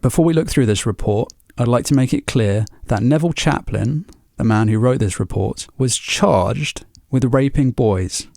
Before we look through this report, I'd like to make it clear that Neville Chaplin, the man who wrote this report, was charged with raping boys.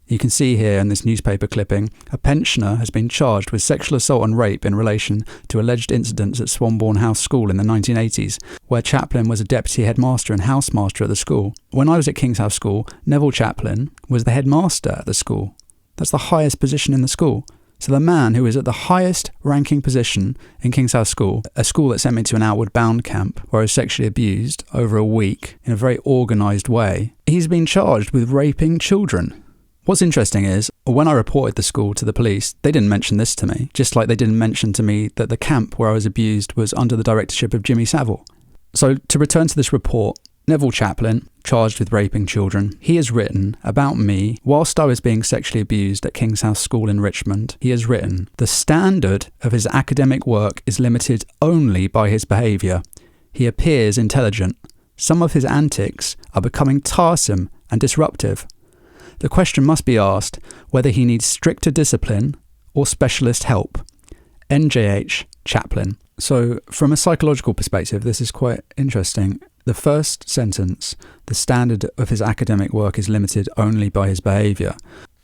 You can see here in this newspaper clipping, a pensioner has been charged with sexual assault and rape in relation to alleged incidents at Swanbourne House School in the 1980s, where Chaplin was a deputy headmaster and housemaster at the school. When I was at King's House School, Neville Chaplin was the headmaster at the school. That's the highest position in the school. So the man who is at the highest ranking position in King's House School, a school that sent me to an outward bound camp where I was sexually abused over a week in a very organised way, he's been charged with raping children. What's interesting is, when I reported the school to the police, they didn't mention this to me, just like they didn't mention to me that the camp where I was abused was under the directorship of Jimmy Savile. So to return to this report, Neville Chaplin, charged with raping children, he has written about me whilst I was being sexually abused at King's House School in Richmond. He has written, "The standard of his academic work is limited only by his behaviour. He appears intelligent. Some of his antics are becoming tiresome and disruptive. The question must be asked whether he needs stricter discipline or specialist help. NJH Chaplin." So from a psychological perspective, this is quite interesting. The first sentence, "the standard of his academic work is limited only by his behaviour."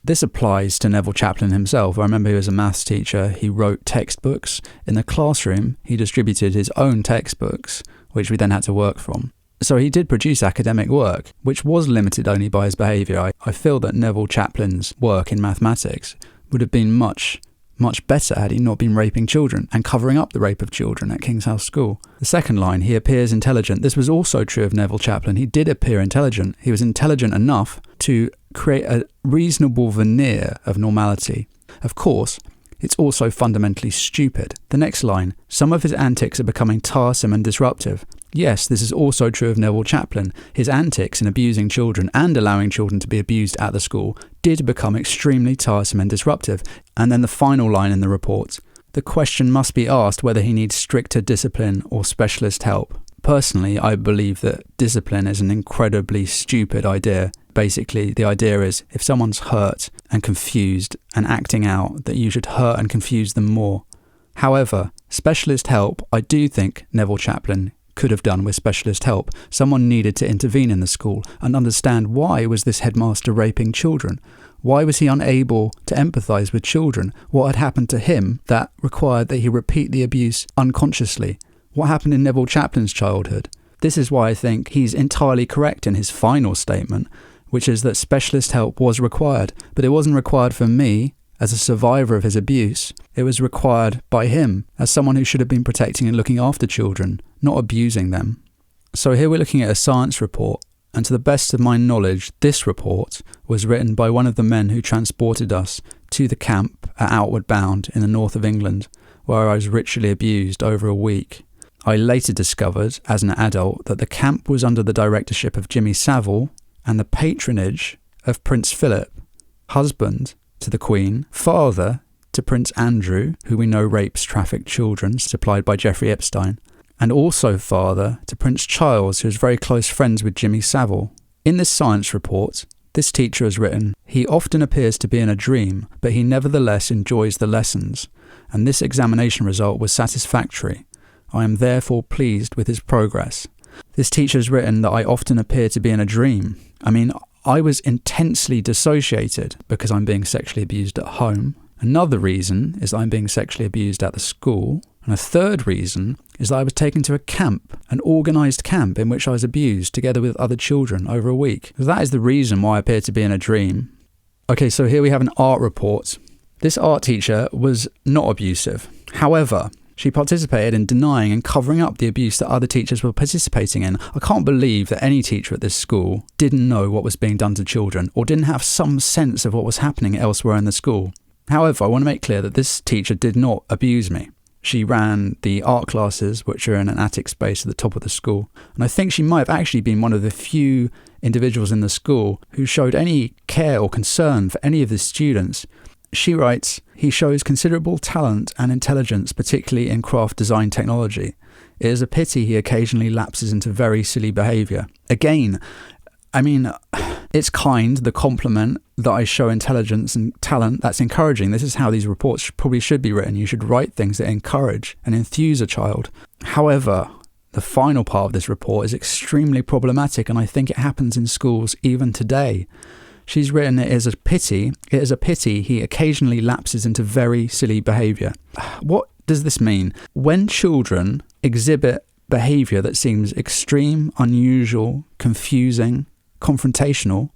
This applies to Neville Chaplin himself. I remember he was a maths teacher. He wrote textbooks. In the classroom, he distributed his own textbooks, which we then had to work from. So he did produce academic work, which was limited only by his behaviour. I feel that Neville Chaplin's work in mathematics would have been much better had he not been raping children and covering up the rape of children at King's House School. The second line, "he appears intelligent." This was also true of Neville Chaplin. He did appear intelligent. He was intelligent enough to create a reasonable veneer of normality. Of course, it's also fundamentally stupid. The next line, "some of his antics are becoming tiresome and disruptive." Yes, this is also true of Neville Chaplin. His antics in abusing children and allowing children to be abused at the school did become extremely tiresome and disruptive. And then the final line in the report, "the question must be asked whether he needs stricter discipline or specialist help." Personally, I believe that discipline is an incredibly stupid idea. Basically, the idea is if someone's hurt and confused and acting out, that you should hurt and confuse them more. However, specialist help, I do think Neville Chaplin could have done with specialist help. Someone needed to intervene in the school and understand why was this headmaster raping children? Why was he unable to empathise with children? What had happened to him that required that he repeat the abuse unconsciously? What happened in Neville Chaplin's childhood? This is why I think he's entirely correct in his final statement, which is that specialist help was required, but it wasn't required for me as a survivor of his abuse. It was required by him as someone who should have been protecting and looking after children, not abusing them. So here we're looking at a science report, and to the best of my knowledge, this report was written by one of the men who transported us to the camp at Outward Bound in the north of England, where I was ritually abused over a week. I later discovered, as an adult, that the camp was under the directorship of Jimmy Savile and the patronage of Prince Philip, husband to the Queen, father to Prince Andrew, who we know rapes trafficked children supplied by Jeffrey Epstein, and also father to Prince Charles, who is very close friends with Jimmy Savile. In this science report, this teacher has written, "He often appears to be in a dream, but he nevertheless enjoys the lessons, and this examination result was satisfactory. I am therefore pleased with his progress." This teacher has written that I often appear to be in a dream. I mean, I was intensely dissociated because I'm being sexually abused at home. Another reason is that I'm being sexually abused at the school. And a third reason is that I was taken to a camp, an organised camp in which I was abused together with other children over a week. So that is the reason why I appear to be in a dream. Okay, so here we have an art report. This art teacher was not abusive. However, she participated in denying and covering up the abuse that other teachers were participating in. I can't believe that any teacher at this school didn't know what was being done to children or didn't have some sense of what was happening elsewhere in the school. However, I want to make clear that this teacher did not abuse me. She ran the art classes, which are in an attic space at the top of the school. And I think she might have actually been one of the few individuals in the school who showed any care or concern for any of the students. She writes, "He shows considerable talent and intelligence, particularly in craft design technology. It is a pity he occasionally lapses into very silly behaviour." Again, I mean, it's kind, the compliment that I show intelligence and talent, that's encouraging. This is how these reports probably should be written. You should write things that encourage and enthuse a child. However, the final part of this report is extremely problematic, and I think it happens in schools even today. She's written, it is a pity he occasionally lapses into very silly behaviour. What does this mean? When children exhibit behaviour that seems extreme, unusual, confusing, confrontational,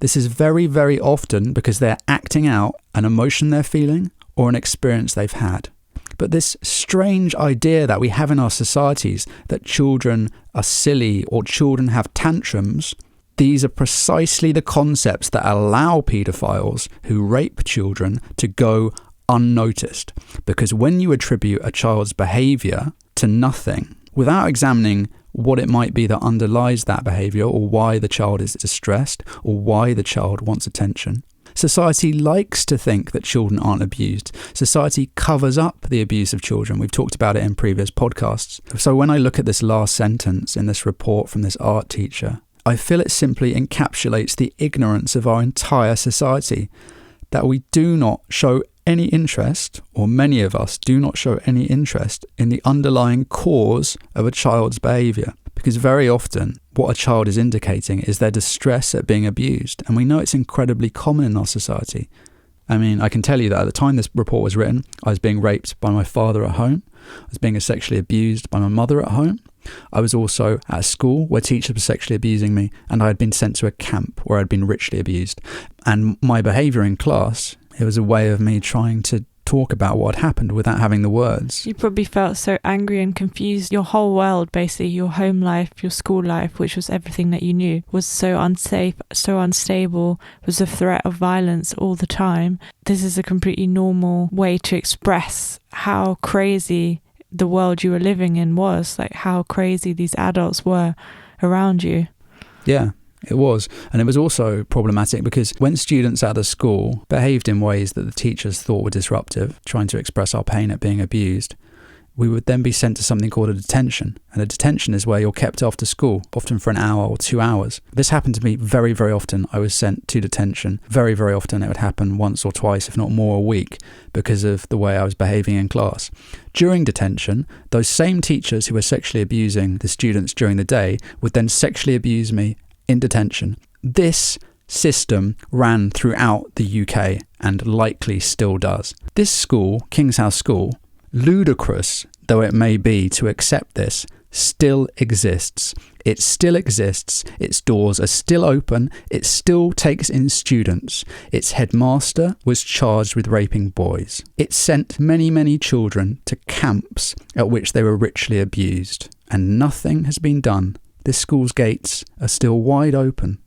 this is very, very often because they're acting out an emotion they're feeling or an experience they've had. But this strange idea that we have in our societies that children are silly or children have tantrums, these are precisely the concepts that allow paedophiles who rape children to go unnoticed. Because when you attribute a child's behaviour to nothing, without examining what it might be that underlies that behaviour, or why the child is distressed, or why the child wants attention, society likes to think that children aren't abused. Society covers up the abuse of children. We've talked about it in previous podcasts. So when I look at this last sentence in this report from this art teacher, I feel it simply encapsulates the ignorance of our entire society, that we do not show any interest, or many of us do not show any interest in the underlying cause of a child's behaviour. Because very often what a child is indicating is their distress at being abused. And we know it's incredibly common in our society. I mean, I can tell you that at the time this report was written, I was being raped by my father at home. I was being sexually abused by my mother at home. I was also at a school where teachers were sexually abusing me, and I had been sent to a camp where I'd been ritually abused. And my behaviour in class, it was a way of me trying to talk about what had happened without having the words. You probably felt so angry and confused. Your whole world, basically, your home life, your school life, which was everything that you knew, was so unsafe, so unstable, was a threat of violence all the time. This is a completely normal way to express how crazy the world you were living in was, like how crazy these adults were around you. Yeah. It was. And it was also problematic because when students at the school behaved in ways that the teachers thought were disruptive, trying to express our pain at being abused, we would then be sent to something called a detention. And a detention is where you're kept after school, often for an hour or 2 hours. This happened to me very, very often. I was sent to detention. Very, very often it would happen once or twice, if not more, a week, because of the way I was behaving in class. During detention, those same teachers who were sexually abusing the students during the day would then sexually abuse me in detention. This system ran throughout the UK and likely still does. This school, King's House School, ludicrous though it may be to accept this, still exists. It still exists. Its doors are still open. It still takes in students. Its headmaster was charged with raping boys. It sent many, many children to camps at which they were ritually abused. And nothing has been done. This school's gates are still wide open.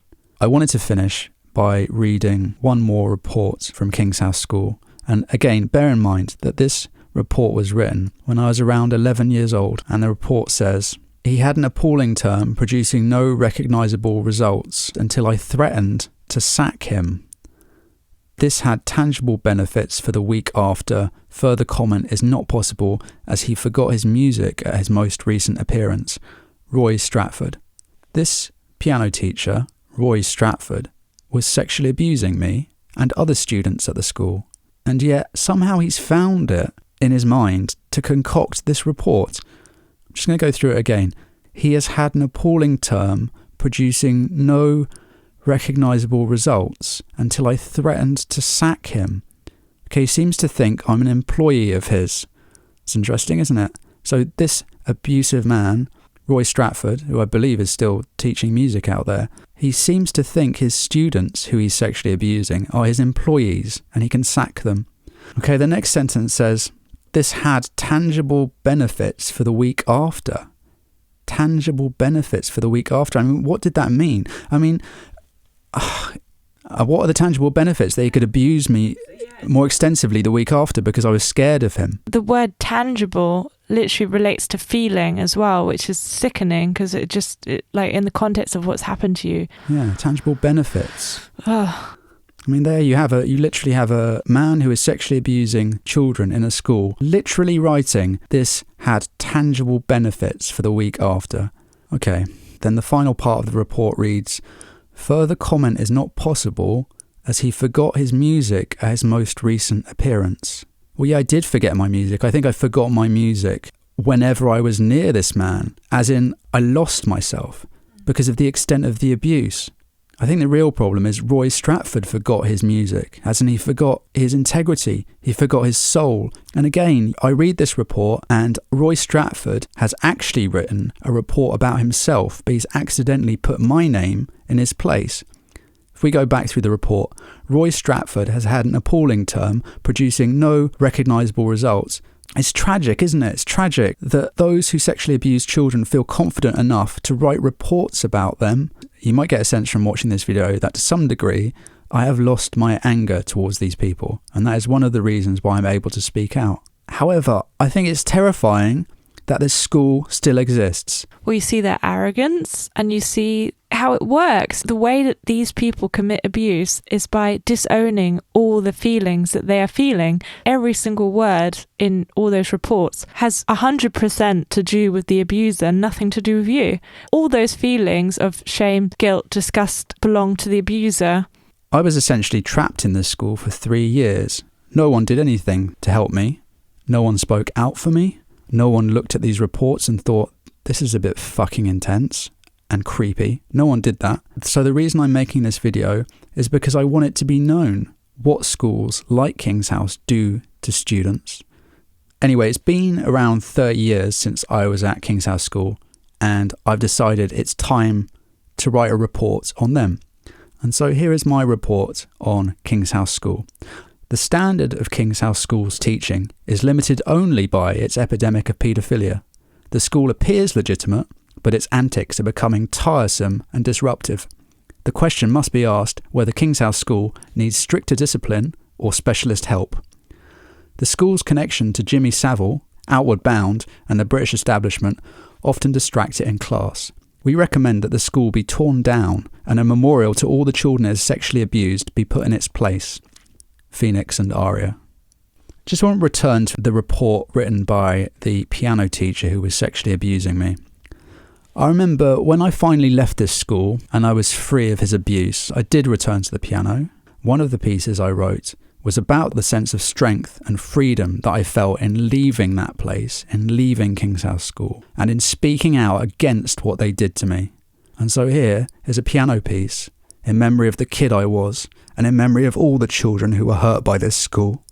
I wanted to finish by reading one more report from King's House School. And again, bear in mind that this report was written when I was around 11 years old. And the report says, he had an appalling term producing no recognisable results until I threatened to sack him. This had tangible benefits for the week after. Further comment is not possible as he forgot his music at his most recent appearance. Roy Stratford. This piano teacher, Roy Stratford, was sexually abusing me and other students at the school. And yet somehow he's found it in his mind to concoct this report. I'm just going to go through it again. He has had an appalling term producing no recognisable results until I threatened to sack him. Okay, he seems to think I'm an employee of his. It's interesting, isn't it? So this abusive man, Roy Stratford, who I believe is still teaching music out there, he seems to think his students who he's sexually abusing are his employees and he can sack them. Okay, the next sentence says, this had tangible benefits for the week after. Tangible benefits for the week after. I mean, what did that mean? I mean, what are the tangible benefits? That he could abuse me more extensively the week after because I was scared of him. The word tangible literally relates to feeling as well, which is sickening because it like in the context of what's happened to you. Yeah, tangible benefits. I mean, there you literally have a man who is sexually abusing children in a school, literally writing, this had tangible benefits for the week after. Okay, then the final part of the report reads, Further comment is not possible as he forgot his music at his most recent appearance. Well, yeah, I did forget my music. I think I forgot my music whenever I was near this man, as in I lost myself because of the extent of the abuse. I think the real problem is Roy Stratford forgot his music, as in he forgot his integrity, he forgot his soul. And again, I read this report and Roy Stratford has actually written a report about himself, but he's accidentally put my name in his place. If we go back through the report, Roy Stratford has had an appalling term, producing no recognisable results. It's tragic, isn't it? It's tragic that those who sexually abuse children feel confident enough to write reports about them. You might get a sense from watching this video that to some degree, I have lost my anger towards these people. And that is one of the reasons why I'm able to speak out. However, I think it's terrifying that this school still exists. Well, you see their arrogance and you see how it works. The way that these people commit abuse is by disowning all the feelings that they are feeling. Every single word in all those reports has 100% to do with the abuser, nothing to do with you. All those feelings of shame, guilt, disgust belong to the abuser. I was essentially trapped in this school for 3 years. No one did anything to help me. No one spoke out for me. No one looked at these reports and thought, this is a bit fucking intense and creepy. No one did that. So the reason I'm making this video is because I want it to be known what schools like King's House do to students. Anyway, it's been around 30 years since I was at King's House School, and I've decided it's time to write a report on them. And so here is my report on King's House School. The standard of King's House School's teaching is limited only by its epidemic of paedophilia. The school appears legitimate, but its antics are becoming tiresome and disruptive. The question must be asked whether King's House School needs stricter discipline or specialist help. The school's connection to Jimmy Savile, Outward Bound, and the British establishment often distract it in class. We recommend that the school be torn down and a memorial to all the children it has sexually abused be put in its place. Phoenix and Aria. Just want to return to the report written by the piano teacher who was sexually abusing me. I remember when I finally left this school and I was free of his abuse, I did return to the piano. One of the pieces I wrote was about the sense of strength and freedom that I felt in leaving that place, in leaving King's House School, and in speaking out against what they did to me. And so here is a piano piece in memory of the kid I was, and in memory of all the children who were hurt by this school.